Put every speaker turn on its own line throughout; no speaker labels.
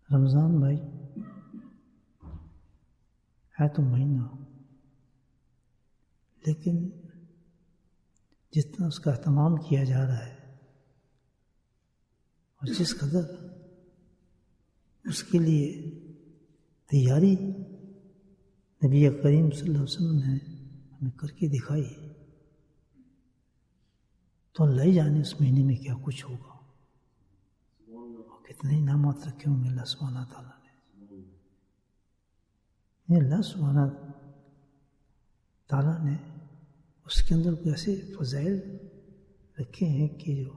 رمضان بھائی ہے تو مہینہ، لیکن جتنا اس کا اہتمام کیا جا رہا ہے اور جس قدر اس کے لیے تیاری نبی کریم صلی اللہ علیہ وسلم نے ہمیں کر کے دکھائی، تو اللہ ہی جانے اس مہینے میں کیا کچھ ہوگا اور کتنے انعامات رکھے ہوں گے اللہ سبحانہ تعالیٰ نے۔ اللہ سبحانہ تعالیٰ نے اس کے اندر کوئی ایسے فضائل رکھے ہیں کہ جو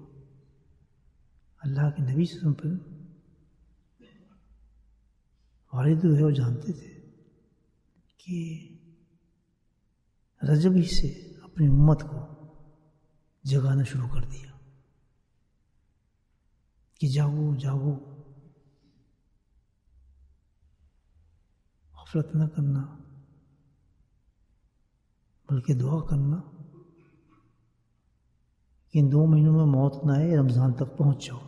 اللہ کے نبی صلی اللہ علیہ وسلم پر وارد ہوئے اور جانتے تھے کہ رجب ہی سے اپنی امت کو جگانا شروع کر دیا کہ جاگو جاگو، غفلت نہ کرنا بلکہ دعا کرنا کہ ان 2 مہینوں میں موت نہ آئے، رمضان تک پہنچ جاؤ۔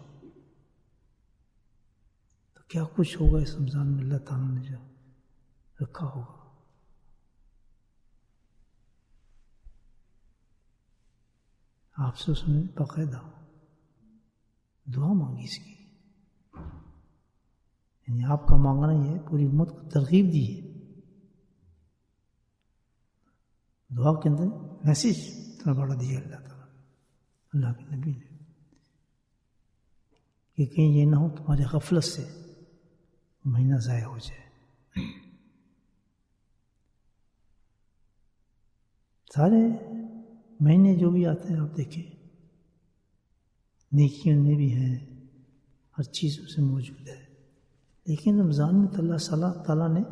تو کیا کچھ ہوگا اس رمضان میں اللہ تعالیٰ نے جو رکھا ہوگا۔ آپ سے اس نے باقاعدہ دعا مانگی اس کی، یعنی آپ کا مانگنا یہ ہے، پوری امت کو ترغیب دی ہے۔ دعا کے اندر میسیج اتنا بڑا دیا اللہ تعالیٰ اللہ کے نبی نے کہ کہیں یہ نہ ہو تمہاری غفلت سے مہینہ ضائع ہو جائے۔ سارے مہینے جو بھی آتے ہیں آپ دیکھیں نیکیوں میں بھی ہیں، ہر چیز اس میں موجود ہے، لیکن رمضان میں تو اللہ تعالیٰ نے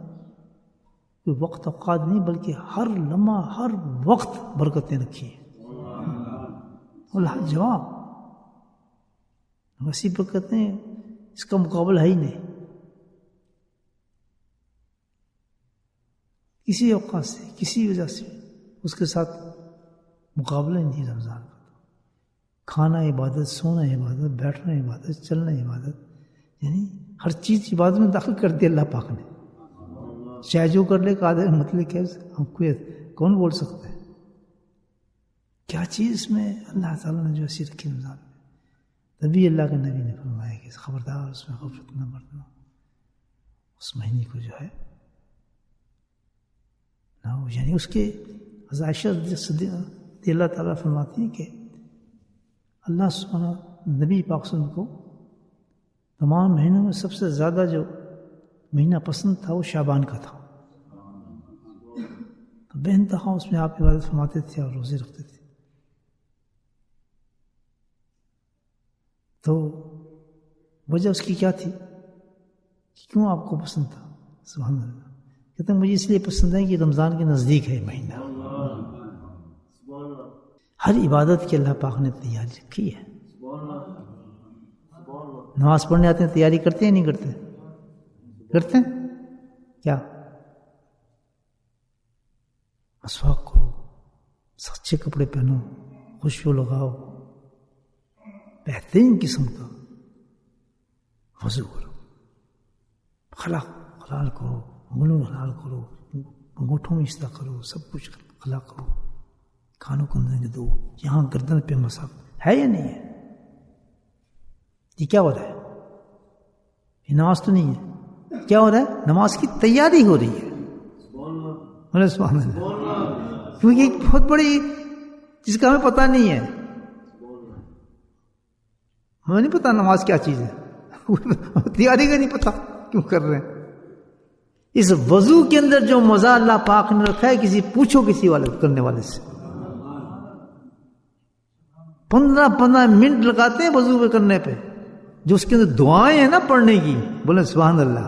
کوئی وقت اوقات نہیں بلکہ ہر لمحہ ہر وقت برکتیں رکھی ہیں، اللہ جواب ویسی برکتیں اس کا مقابلہ ہے ہی نہیں، کسی اوقات سے کسی وجہ سے اس کے ساتھ مقابلہ نہیں رمضان کا۔ کھانا عبادت، سونا عبادت، بیٹھنا عبادت، چلنا عبادت، یعنی ہر چیز عبادت میں داخل کر دیا اللہ پاک نے، چاہے جو کر لے قادر، مطلب کیا ہم کو کون بول سکتا ہے کیا چیز اس میں اللہ تعالیٰ نے جو ایسی رکھی رمضان میں۔ تبھی اللہ کے نبی نے فرمایا کہ خبردار اس میں غفلت نہ برتنا، اس مہینے کو جو ہے نہ ہو، یعنی اس کے عائشہ رضی اللہ تعالیٰ فرماتی ہیں کہ اللہ سبحانہ نبی پاک صلی اللہ علیہ وسلم کو تمام مہینوں میں سب سے زیادہ جو مہینہ پسند تھا وہ شعبان کا تھا، تو بے انتہا اس میں آپ عبادت فرماتے تھے اور روزے رکھتے تھے۔ تو وجہ اس کی کیا تھی کہ کیوں آپ کو پسند تھا؟ سبحان اللہ، کہتے ہیں مجھے اس لیے پسند ہے کہ رمضان کے نزدیک ہے مہینہ، ہر عبادت کی اللہ پاک نے تیاری رکھی ہے۔ نماز پڑھنے آتے ہیں تیاری کرتے ہیں نہیں کرتے؟ کرتے ہیں کیا؟ مسواک کرو، سچے کپڑے پہنو، خوشبو لگاؤ، بہترین قسم کا وضو کرو، حلال کرو، منہ حلال کرو، انگوٹھوں میں اشتہ کرو، سب کچھ حلال کرو، کھانوں کو اندر دو، یہاں گردن پہ مسا ہے یا نہیں ہے؟ یہ کیا ہو رہا ہے؟ یہ نماز تو نہیں ہے، کیا ہو رہا ہے؟ نماز کی تیاری ہو رہی ہے۔ سبحان اللہ، کیونکہ ایک بہت بڑی جس کا ہمیں پتہ نہیں ہے، ہمیں نہیں پتا نماز کیا چیز ہے، تیاری کا نہیں پتا کیوں کر رہے ہیں۔ اس وضو کے اندر جو مزہ اللہ پاک نے رکھا ہے، پوچھو کسی والے کرنے والے سے، 15 منٹ لگاتے ہیں وضو پہ کرنے پہ، جو اس کے اندر دعائیں ہیں نا پڑھنے کی، بولے سبحان اللہ۔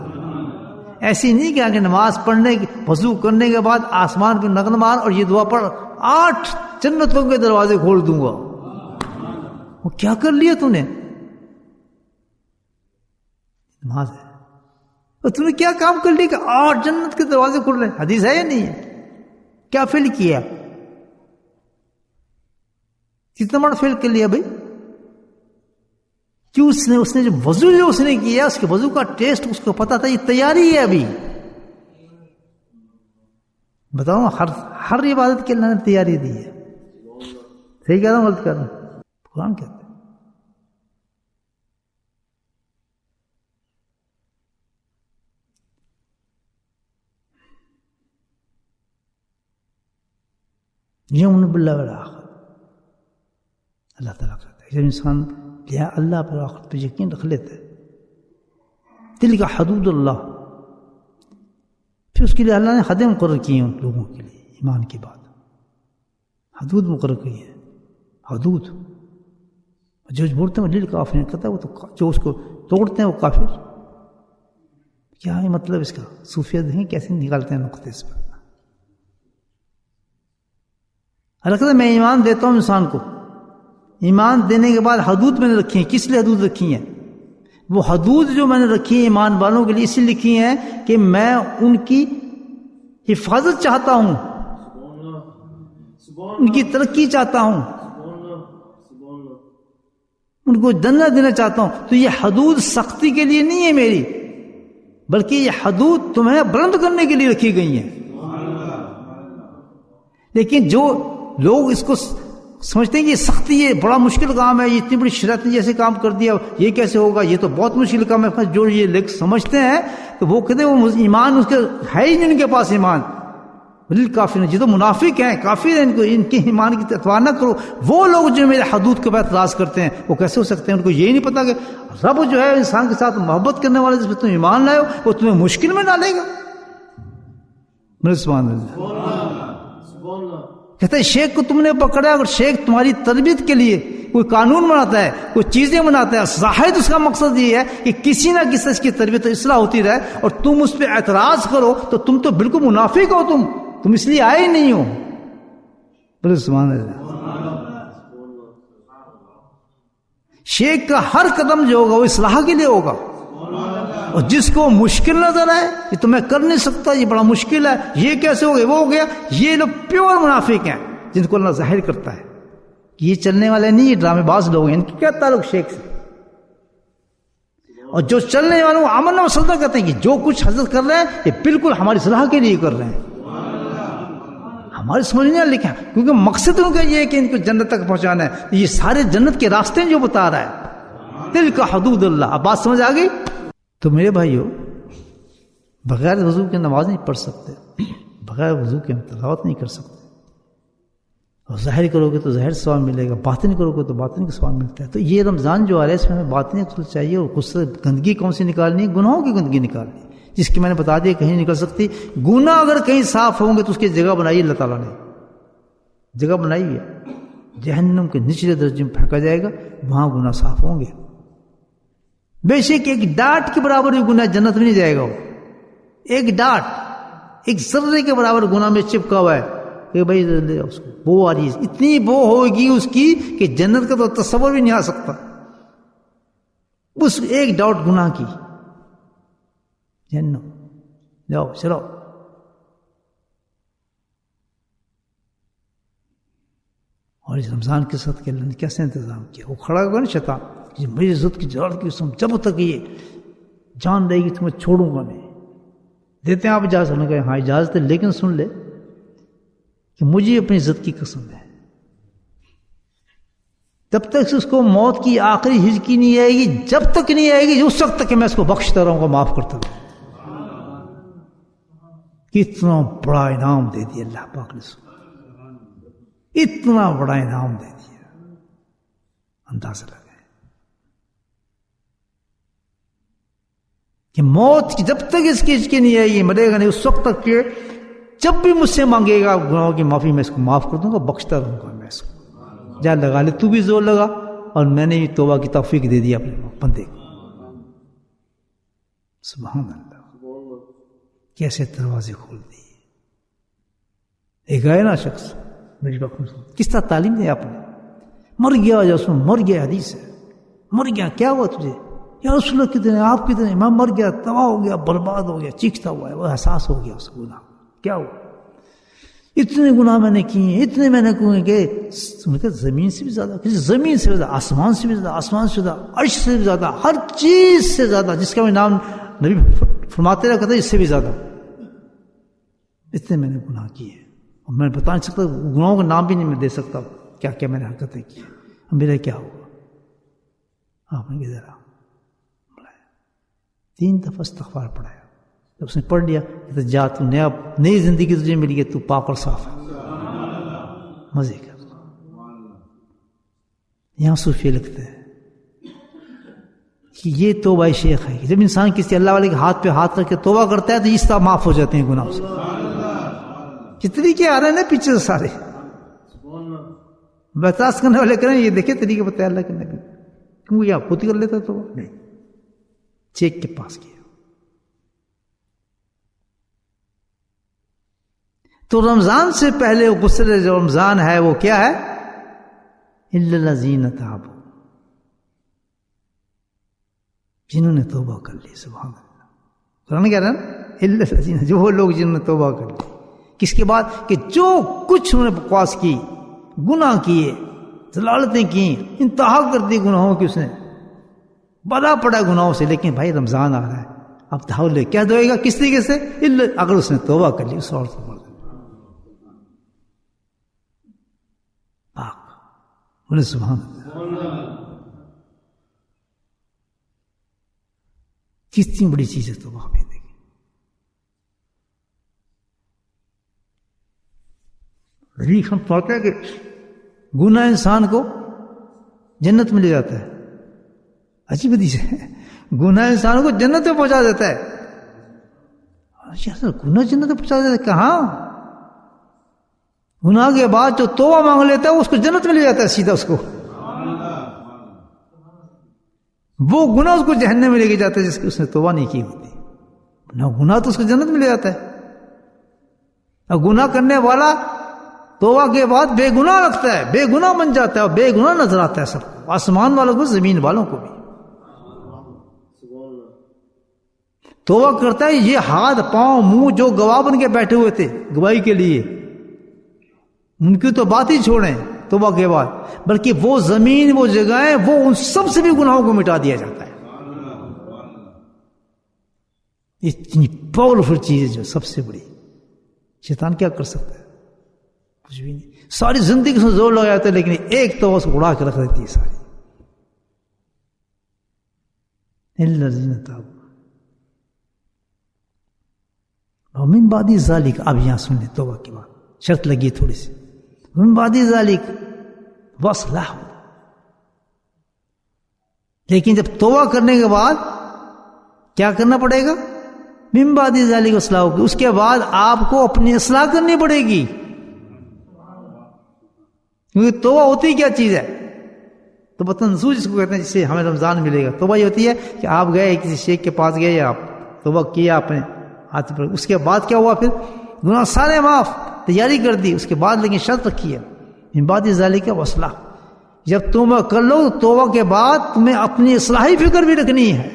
ایسی نہیں کہ آگے نماز پڑھنے کی وضو کرنے کے بعد آسمان پہ نغمہ مار اور یہ دعا پڑھ 8 جنتوں کے دروازے کھول دوں گا، وہ کیا کر لیا تو نے؟ نماز ہے، اور تم نے کیا کام کر لیا کہ 8 جنت کے دروازے کھل رہے ہیں؟ حدیث ہے یا نہیں ہے؟ کیا فیل کیا؟ کتنا بڑا فیل کر لیا بھائی؟ کیوں اس نے جو وضو جو اس نے کیا اس کے وضو کا ٹیسٹ اس کو پتا تھا یہ تیاری ہے ابھی. بتاؤ ہر عبادت کے اللہ نے تیاری دی ہے. صحیح کہہ رہا ہوں غلط کہہ رہا ہوں؟ قرآن کہتے ہیں یؤمن باللہ والآخرہ. اللہ تعالیٰ کہتا ہے جب انسان اللہ پر آخرت پہ یقین رکھ لیتا ہے تلک حدود اللہ، پھر اس کے لیے اللہ نے حدیں مقرر کی ہیں ان لوگوں کے لیے. ایمان کی بات حدود مقرر کی ہے. حدود جو بولتے ہیں لیل کافر کہتا ہے وہ تو جو اس کو توڑتے ہیں وہ کافر. کیا ہے مطلب اس کا؟ صوفیہ دیکھیں کیسے نکالتے ہیں نقطے اس پر. اللہ کہتا ہے میں ایمان دیتا ہوں انسان کو. ایمان دینے کے بعد حدود میں نے رکھی ہیں. کس لیے حدود رکھی ہیں؟ وہ حدود جو میں نے رکھی ہیں ایمان والوں کے لیے اسی لکھی ہیں کہ میں ان کی حفاظت چاہتا ہوں، ان کی ترقی چاہتا ہوں، ان کو جنت دینا چاہتا ہوں. تو یہ حدود سختی کے لیے نہیں ہے میری، بلکہ یہ حدود تمہیں بلند کرنے کے لیے رکھی گئی ہیں. لیکن جو لوگ اس کو سمجھتے ہیں کہ یہ سختی ہے، بڑا مشکل کام ہے، یہ اتنی بڑی شریعت نے جیسے کام کر دیا، یہ کیسے ہوگا، یہ تو بہت مشکل کام ہے. جو یہ لوگ سمجھتے ہیں تو وہ کہتے ہیں وہ ایمان اس کے ہے ہی نہیں ان کے پاس ایمان. کافر جو تو منافق ہیں، کافر ہیں، ان کے ایمان کی اعتبار نہ کرو. وہ لوگ جو میرے حدود کے بعد اعتراض کرتے ہیں وہ کیسے ہو سکتے ہیں؟ ان کو یہی نہیں پتا کہ رب جو ہے انسان کے ساتھ محبت کرنے والے جس پہ تم ایمان لائے ہو وہ تمہیں مشکل میں ڈالے گا. میرے سبحان اللہ. کہتے ہیں شیخ کو تم نے پکڑا، اگر شیخ تمہاری تربیت کے لیے کوئی قانون بناتا ہے، کوئی چیزیں بناتا ہے، ظاہر اس کا مقصد یہ ہے کہ کسی نہ کسی اس کی تربیت اصلاح ہوتی رہے، اور تم اس پہ اعتراض کرو تو تم تو بالکل منافق ہو. تم اس لیے آئے ہی نہیں ہو. بولے سبحان اللہ. شیخ کا ہر قدم جو ہوگا وہ اصلاح کے لیے ہوگا. اور جس کو مشکل نظر آئے یہ تو میں کر نہیں سکتا، یہ بڑا مشکل ہے، یہ کیسے ہو گیا، وہ ہو گیا، یہ لوگ پیور منافق ہیں جن کو اللہ ظاہر کرتا ہے کہ یہ چلنے والے نہیں، یہ ڈرامے باز لوگ ہیں. ان کی کیا تعلق شیخ سے؟ اور جو چلنے والوں امن و سلطہ کہتے ہیں کہ جو کچھ حضرت کر رہے ہیں یہ بالکل ہماری صلاح کے لیے کر رہے ہیں، ہماری سمجھ نہیں لکھا، کیونکہ مقصد ان کا یہ ہے کہ ان کو جنت تک پہنچانا ہے. یہ سارے جنت کے راستے جو بتا رہا ہے دل کا حدود اللہ. اب بات سمجھ آ گئی؟ تو میرے بھائیو بغیر وضو کے نماز نہیں پڑھ سکتے، بغیر وضو کے تلاوت نہیں کر سکتے. اور ظاہر کرو گے تو ظاہر ثواب ملے گا، باطن کرو گے تو باطن کا ثواب ملتا ہے. تو یہ رمضان جو آ رہا ہے اس میں ہمیں باطنی اصول چاہیے. اور خود سے گندگی کون سی نکالنی ہے؟ گناہوں کی گندگی نکالنی ہے، جس کی میں نے بتا دیا کہیں نکل سکتی. گناہ اگر کہیں صاف ہوں گے تو اس کی جگہ بنائی اللہ تعالیٰ نے، جگہ بنائی ہے. جہنم کے نچلے درجے میں پھینکا جائے گا، وہاں گناہ صاف ہوں گے. بے شک ایک ڈاٹ کے برابر بھی گناہ جنت میں نہیں جائے گا. وہ ایک ڈاٹ، ایک ذرے کے برابر گناہ میں چپکا ہوا ہے کہ بھائی اس کو بو آ رہی ہے، اتنی بو ہوگی اس کی کہ جنت کا تو تصور بھی نہیں آ سکتا. اس ایک ڈاٹ گناہ کی جہنم. جاؤ چلو. اور اس رمضان کے ساتھ کہ اللہ نے کیسے انتظام کیا. وہ کھڑا ہوگا نا شیطان، میری عزت کی جلال کی قسم جب تک یہ جان رہے گی تمہیں چھوڑوں گا نہیں. دیتے ہیں آپ اجازت؟ نے کہا ہاں اجازت ہے، لیکن سن لے کہ مجھے اپنی عزت کی قسم ہے جب تک اس کو موت کی آخری ہجکی نہیں آئے گی، جب تک نہیں آئے گی اس وقت تک کہ میں اس کو بخشتا رہوں گا، معاف کرتا رہوں گا. کتنا بڑا انعام دے دیا اللہ پاک نے، اتنا بڑا انعام دے دیا، اندازہ لگائے کہ موت کی جب تک اس کی ہچکی نہیں آئے گی، مرے گا نہیں، اس وقت تک کہ جب بھی مجھ سے مانگے گا گناہوں کی معافی میں اس کو معاف کر دوں گا، بخشتا رہوں گا میں اس کو. جا لگا لے تو بھی زور لگا، اور میں نے بھی توبہ کی توفیق دے دی اپنے بندے کو. سبحان اللہ، کیسے دروازے کھول دیے. ایک آئے نا شخص کس طرح تعلیم دیا آپ نے، مر گیا جو اس میں مر گیا، حدیث ہے مر گیا، کیا ہوا تجھے؟ یا رسول اللہ کتنے آپ کتنے، میں مر گیا، تباہ ہو گیا، برباد ہو گیا، چیختا ہوا ہے، وہ احساس ہو گیا اس کو گناہ کیا ہوا. اتنے گناہ میں نے کیے ہیں، اتنے میں نے کیے کہ زمین سے بھی زیادہ، کسی زمین سے بھی زیادہ، آسمان سے بھی زیادہ، آسمان سے زیادہ، عرش سے بھی زیادہ، ہر چیز سے زیادہ، جس کا میں نام نبی فرماتے رہا کرتا ہے، اس سے بھی زیادہ اتنے میں نے گناہ کیے. اور میں بتا نہیں سکتا، گناہوں کا نام بھی نہیں میں دے سکتا کیا کیا میں نے حرکتیں کی. اب میرا کیا ہوگا؟ آپ نے کدھر بلایا 3 دفعہ استغفار پڑھایا. جب اس نے پڑھ لیا کہ جا تو نئی زندگی تجھے ملی ہے، تو پاک اور صاف ہے، مزے کر. یہاں صوفی لکھتے ہیں کہ یہ توبہ شیخ ہے کہ جب انسان کسی اللہ والے کے ہاتھ پہ ہاتھ رکھ کے توبہ کرتا ہے تو اس طرح معاف ہو جاتے ہیں گناہ سے. کتنی کے آ رہے ہیں نا پیچھے سے سارے برداشت کرنے والے کریں. یہ دیکھیں طریقے بتایا اللہ کے نبی، کیوں یہ خود ہی کر لیتا تو نہیں، چیک کے پاس کیا. تو رمضان سے پہلے غسل جو رمضان ہے وہ کیا ہے؟ الا الذین تابوا، جنہوں نے توبہ کر لی. سبحان اللہ، قرآن کہہ رہا ہے نا الا الذین، جو وہ لوگ جنہوں نے توبہ کر لی. کس کے بعد؟ کہ جو کچھ انہوں نے بکواس کی، گناہ کیے، ضلالتیں کی، انتہا کر دی گناہوں کی، اس نے بڑا پڑا گناہوں سے. لیکن بھائی رمضان آ رہا ہے، اب دھاؤ کیا دھوئے گا؟ کس طریقے سے؟ اگر اس نے توبہ کر لی، اس عورت کو پاک. بولے سبحان اللہ. کتنی بڑی چیز ہے توبہ. ہمیں دیکھیں ہم پڑھتے ہیں کہ گناہ انسان کو جنت میں لے جاتا ہے. عجیب حدیث ہے، گناہ انسان کو جنت میں پہنچا دیتا ہے. گناہ جنت میں پہنچا دیتا ہے؟ کہاں؟ گناہ کے بعد جو توبہ مانگ لیتا ہے اس کو جنت میں لے جاتا ہے سیدھا. اس کو وہ گناہ اس کو جہنم میں لے کے جاتا ہے جس کی اس نے توبہ نہیں کی ہوتی. نہ گناہ تو اس کو جنت میں لے جاتا ہے. اور گناہ کرنے والا توبہ کے بعد بے گناہ رکھتا ہے، بے گناہ بن جاتا ہے، اور بے گناہ نظر آتا ہے سب کو، آسمان والوں کو، زمین والوں کو بھی. توبہ کرتا ہے. یہ ہاتھ پاؤں منہ جو گواہ بن کے بیٹھے ہوئے تھے گواہی کے لیے، ان کی تو بات ہی چھوڑیں توبہ کے بعد، بلکہ وہ زمین، وہ جگہیں، وہ ان سب سے بھی گناہوں کو مٹا دیا جاتا ہے. اتنی پاورفل چیز ہے جو سب سے بڑی. شیطان کیا کر سکتا ہے؟ کچھ بھی نہیں. ساری زندگی سے زور لگا جاتا ہے، لیکن ایک تو اس کو اڑا کے رکھ دیتی ہے ساری. الا الذین تابوا ومن بعد ذلک. اب یہاں سن لیں توبہ کے بعد شرط لگی تھوڑی سی. من بعد ذلک واصلح. لیکن جب توبہ کرنے کے بعد کیا کرنا پڑے گا؟ من بعد ذلک واصلح. اس کے بعد آپ کو اپنی اصلاح کرنی پڑے گی. کیونکہ توبہ ہوتی کیا چیز ہے؟ توبہ نصوح جس کو کہتے ہیں، جس سے ہمیں رمضان ملے گا. توبہ یہ ہوتی ہے کہ آپ گئے کسی شیخ کے پاس گئے، آپ توبہ کیا اپنے ہاتھ پر، اس کے بعد کیا ہوا؟ پھر گناہ سارے معاف، تیاری کر دی. اس کے بعد لیکن شرط رکھی ہے من بعد ذلک واصلح. جب توبہ کر لو، توبہ کے بعد تمہیں اپنی اصلاحی فکر بھی رکھنی ہے،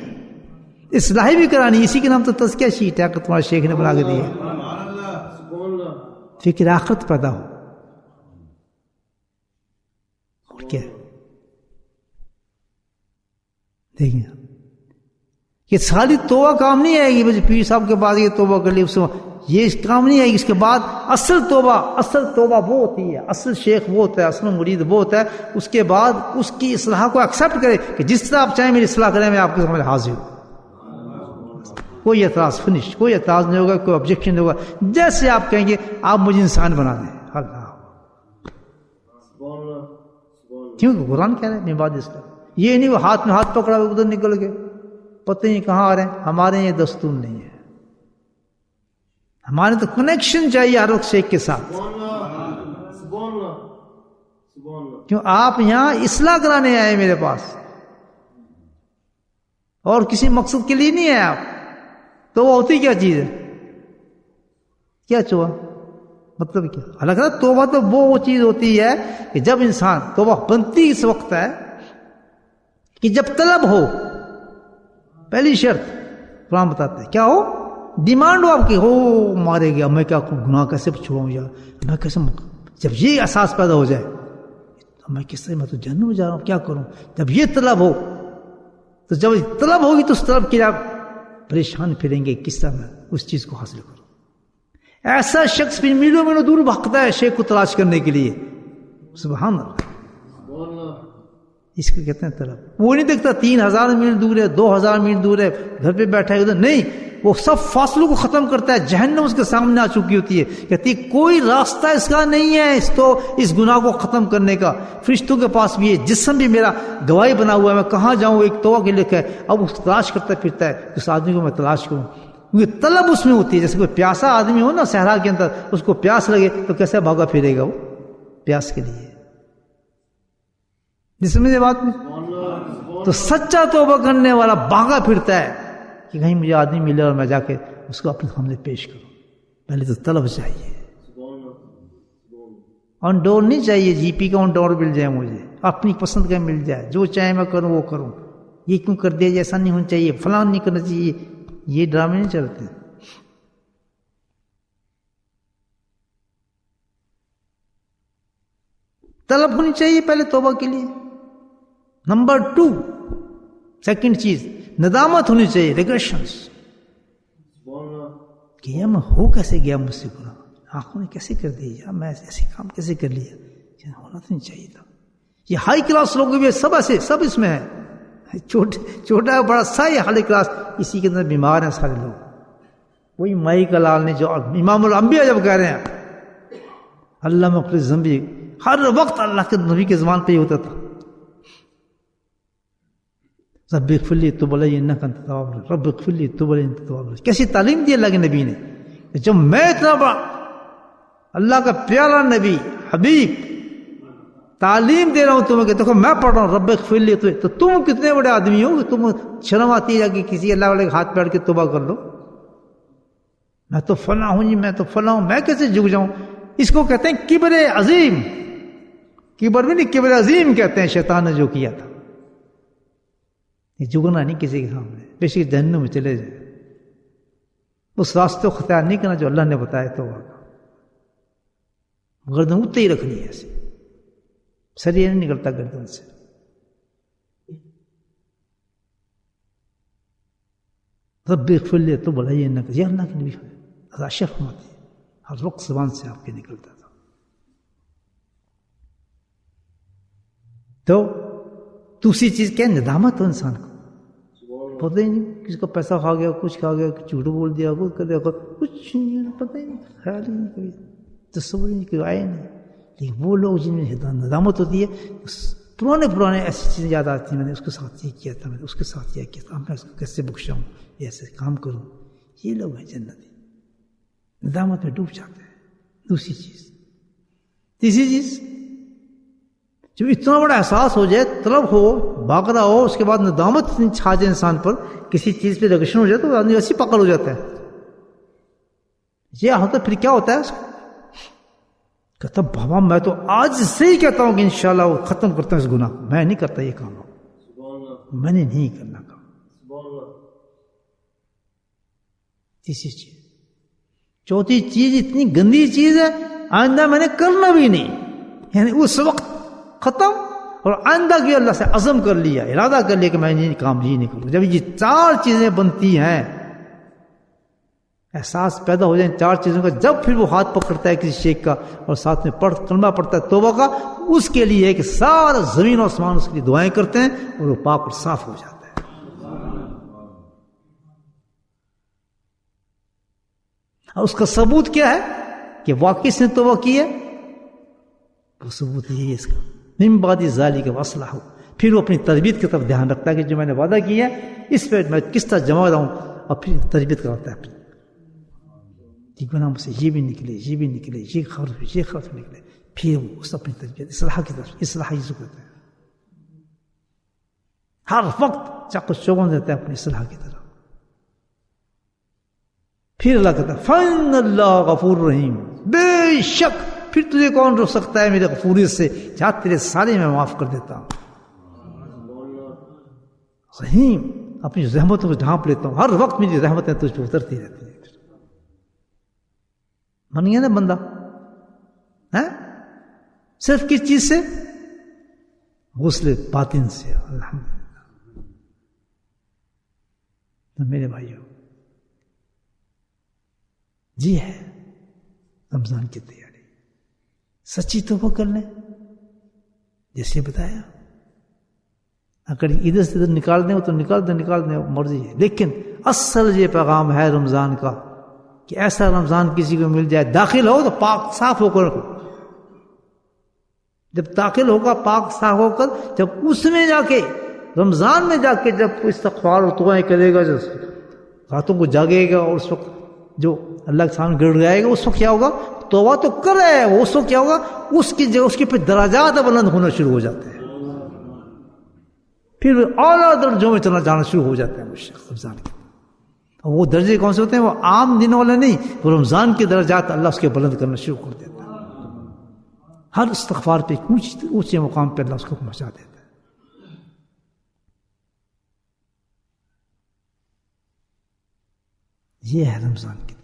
اصلاحی بھی کرانی. اسی کے نام تو تزکیہ شیٹ ہے کہ تمہارے شیخ نے بنا کے دی ہے. فکر آخرت پیدا ہو. اور کیا دیکھیں کہ ساری توبہ کام نہیں آئے گی. بس پیر صاحب کے بعد یہ توبہ کر لی، اس یہ کام نہیں آئے گی. اس کے بعد اصل توبہ وہ ہوتی ہے، اصل شیخ وہ ہوتا ہے، اصل مرید وہ ہوتا ہے. اس کے بعد اس کی اصلاح کو ایکسیپٹ کرے کہ جس طرح آپ چاہیں میری اصلاح کریں، میں آپ کے سامنے حاضر ہوں. کوئی اعتراض، فنش، کوئی اعتراض نہیں ہوگا، کوئی آبجیکشن نہیں ہوگا. جیسے آپ کہیں گے آپ مجھے انسان بنا دیں. اللہ کیونکہ قرآن کہہ رہے ہیں من بعد اصلاح. یہ نہیں وہ ہاتھ میں ہاتھ پکڑا ادھر نکل گئے، پتہ نہیں کہاں آ رہے ہیں. ہمارے یہ دستور نہیں ہے. ہمارے تو کنیکشن چاہیے ہر وقت شیخ کے ساتھ. کیوں آپ یہاں اصلاح کرانے آئے میرے پاس، اور کسی مقصد کے لیے نہیں ہے آپ. تو وہ ہوتی کیا چیز ہے؟ کیا چوہا مطلب کیا؟ حالانکہ توبہ تو وہ چیز ہوتی ہے کہ جب انسان، توبہ بنتی اس وقت ہے کہ جب طلب ہو. پہلی شرط قرآن بتاتے ہیں کیا ہو؟ ڈیمانڈ ہو آپ کی، ہو مارے گیا، میں کیا کروں، گناہ کیسے چھوڑوں یار، میں کیسے جب یہ احساس پیدا ہو جائے میں کس طرح، میں تو جہنم میں جا رہا ہوں، کیا کروں، جب یہ طلب ہو، تو جب طلب ہوگی تو اس طلب کے لیے آپ پریشان پھریں گے، کس طرح میں اس چیز کو حاصل کروں۔ ایسا شخص بھی میلوں میلوں دور بھاگتا ہے شیخ کو تلاش کرنے کے لیے، سبحان اللہ، اس کو کہتے ہیں طلب۔ وہ نہیں دیکھتا 3000 میل دور ہے، 2000 میل دور ہے، گھر پہ بیٹھا ہے ادھر، نہیں، وہ سب فاصلوں کو ختم کرتا ہے، جہنم اس کے سامنے آ چکی ہوتی ہے، کہتی ہے کوئی راستہ اس کا نہیں ہے اس گناہ کو ختم کرنے کا، فرشتوں کے پاس بھی ہے، جسم بھی میرا گواہی بنا ہوا ہے، میں کہاں جاؤں، ایک توبہ کے لکھا ہے، اب اس تلاش کرتا پھرتا ہے اس آدمی کو میں تلاش کروں، کیونکہ طلب اس میں ہوتی ہے۔ جیسے کوئی پیاسا آدمی ہو نا صحرا کے اندر، اس کو پیاس لگے تو کیسے بھاگا پھرے گا وہ پیاس کے لیے، جس میں یہ بات میں تو سچا توبہ کرنے والا بھاگا پھرتا ہے کہ کہیں مجھے آدمی ملے اور میں جا کے اس کو اپنے سامنے پیش کروں۔ پہلے تو طلب چاہیے، آن ڈور نہیں چاہیے، جی پی کا آن ڈور مل جائے، مجھے اپنی پسند کا مل جائے، جو چاہے میں کروں وہ کروں، یہ کیوں کر دیا، ایسا نہیں ہونا چاہیے، فلاں نہیں کرنا چاہیے، یہ ڈرامے نہیں چلتے۔ طلب ہونی چاہیے پہلے توبہ کے لیے۔ نمبر 2، سیکنڈ چیز، ندامت ہونی چاہیے، ریگریشنز، کہ یہ میں ہو کیسے گیا مجھ سے گناہ، آنکھوں نے کیسے کر دیا، میں ایسے کام کیسے کر لیا، ہونا تو نہیں چاہیے تھا۔ یہ ہائی کلاس لوگ بھی سب ایسے، سب اس میں ہے، چھوٹا بڑا ساری ہائی کلاس اسی کے اندر بیمار ہیں سارے لوگ۔ وہی مائی کا لال نے جو امام الانبیاء جب کہہ رہے ہیں اللہ مغفر ذنبی، ہر وقت اللہ کے نبی کے زبان پہ ہی ہوتا تھا، رب اغفر لی تب علی انک انت التواب الرحیم، رب اغفر لی تب علی انت التواب الرحیم۔ کیسی تعلیم دی اللہ کے نبی نے، جب میں اتنا بڑا اللہ کا پیارا نبی حبیب تعلیم دے رہا ہوں تمہیں کہ دیکھو میں پڑھ رہا ہوں رب اغفر لی، تو تم کتنے بڑے آدمی ہو کہ تم شرم آتی ہے جا کہ کسی اللہ والے کے ہاتھ پہ اڑ کے توبہ کر لو، میں تو فلاں ہوں جی، میں تو فلاں ہوں، میں کیسے جھک جاؤں۔ اس کو کہتے ہیں کبر عظیم، کبر بھی نہیں، کبر عظیم کہتے ہیں شیطان نے جو کیا تھا۔ یہ جھکنا نہیں کسی کے سامنے، بے شک جہنم میں چلے جائے، اس راستے کو اختیار نہیں کرنا جو اللہ نے بتایا توبہ کا، گردن اتنے ہی رکھنی ہے، ایسے سر نہیں نکلتا گردن سے۔ رب اغفر لی تب علی انک، یہ اللہ کے نبی اشرف فرماتے ہیں، ہر وقت زبان سے آپ کے نکلتا تھا۔ تو دوسری چیز کیا، ندامت ہو انسان کو، پتہ ہی نہیں کسی کا پیسہ کھا گیا، کچھ کھا گیا، جھوٹ بول دیا، کچھ کر دیا، کچھ نہیں، پتہ ہی نہیں، خیال ہی نہیں، کوئی تصور ہی نہیں، کوئی آئے نہیں۔ لیکن وہ لوگ جن میں ندامت ہوتی ہے، پرانے ایسی چیزیں یاد آتی ہیں، میں نے اس کے ساتھ یہ کیا تھا، میں نے اس کے ساتھ یہ کیا تھا، میں اس کو کیسے بخشاؤں، ایسے کام کروں، یہ لوگ ہیں جنتی، ندامت میں ڈوب جاتے ہیں۔ دوسری چیز، تیسری چیز، جب اتنا بڑا احساس ہو جائے، طلب ہو، بھاگ رہا ہو، اس کے بعد ندامت چھا جائے انسان پر، کسی چیز پہ ریگریشن ہو جائے تو آدمی ایسی پکڑ ہو جاتا ہے۔ یہ ہوتا ہے پھر کیا ہوتا ہے، اس کو کہتا بابا میں تو آج سے ہی کہتا ہوں کہ انشاءاللہ وہ ختم کرتا ہوں اس گناہ، میں نہیں کرتا یہ کام، میں نے نہیں کرنا کام۔ تیسری چیز، چوتھی چیز اتنی گندی چیز ہے، آئندہ میں نے کرنا بھی نہیں، یعنی اس وقت ختم، اور آئندہ کی اللہ سے عزم کر لیا، ارادہ کر لیا کہ میں یہ کام یہ نہیں کروں۔ جب یہ چار چیزیں بنتی ہیں، احساس پیدا ہو جائے چار چیزوں کا، جب پھر وہ ہاتھ پکڑتا ہے کسی شیخ کا اور ساتھ میں کلمہ پڑھتا ہے توبہ کا، اس کے لیے ہے کہ سارا زمین و آسمان اس کے لیے دعائیں کرتے ہیں اور وہ پاک اور صاف ہو جاتا ہے۔ اور اس کا ثبوت کیا ہے کہ واقعی اس نے توبہ کی ہے، وہ ثبوت یہی ہے اس کا، من بعد ذالک واصلح، پھر وہ اپنی تربیت کی طرف دھیان رکھتا ہے کہ جو میں نے وعدہ کیا ہے اس پہ میں کس طرح جمع رہوں، اور پھر تربیت کرتا ہے کہ گناہ مجھ سے یہ بھی نکلے، یہ بھی نکلے، یہ خرف نکلے، پھر وہ اس اپنی تربیت اصلاح کی طرف، اصلاح ہی کرتا ہے، ہر وقت چاق و چوبند رہتا ہے اپنی اصلاح کی طرف۔ پھر اللہ کہتا ہے فَإِنَّ اللَّهَ غَفُورٌ رَحِيمٌ، بے شک پھر تجھے کون روک سکتا ہے میرے غفوریت سے، جہاں تیرے سارے میں معاف کر دیتا ہوں، رحیم، اپنی رحمتوں کو ڈھانپ لیتا ہوں، ہر وقت میری رحمتیں تجھ پہ اترتی رہتی ہیں۔ بن گیا نا بندہ. صرف کس چیز سے؟ غسل باطن سے. الحمدللہ. تو میرے بھائیوں جی ہے رمضان کی تیاری. سچی توبہ کر لیں جیسے بتایا. اگر ادھر سے ادھر نکال دیں تو نکال دیں مرضی ہے. لیکن اصل یہ پیغام ہے رمضان کا کہ ایسا رمضان کسی کو مل جائے داخل ہو تو پاک صاف ہو کر رکھو. جب داخل ہوگا پاک صاف ہو کر, جب اس میں جا کے رمضان میں جا کے جب استغفار اور دعائیں کرے گا, جب راتوں کو جاگے گا اور اس وقت جو اللہ کے سامنے گڑ گائے گا, اس وقت کیا ہوگا؟ توبہ تو کر رہا ہے وہ, اس وقت کیا ہوگا؟ اس کی جگہ اس کے پہ درجات بلند ہونا شروع ہو جاتے ہیں. پھر اعلیٰ درجوں میں چلا جانا شروع ہو جاتا ہے وہ شخص رمضان کے. اور وہ درجے کون سے ہوتے ہیں؟ وہ عام دنوں والے نہیں, وہ رمضان کے درجات اللہ اس کے بلند کرنا شروع کر دیتا ہے. ہر استغفار پہ اونچے مقام پہ اللہ اس کو پہنچا دیتا ہے. یہ ہے رمضان کی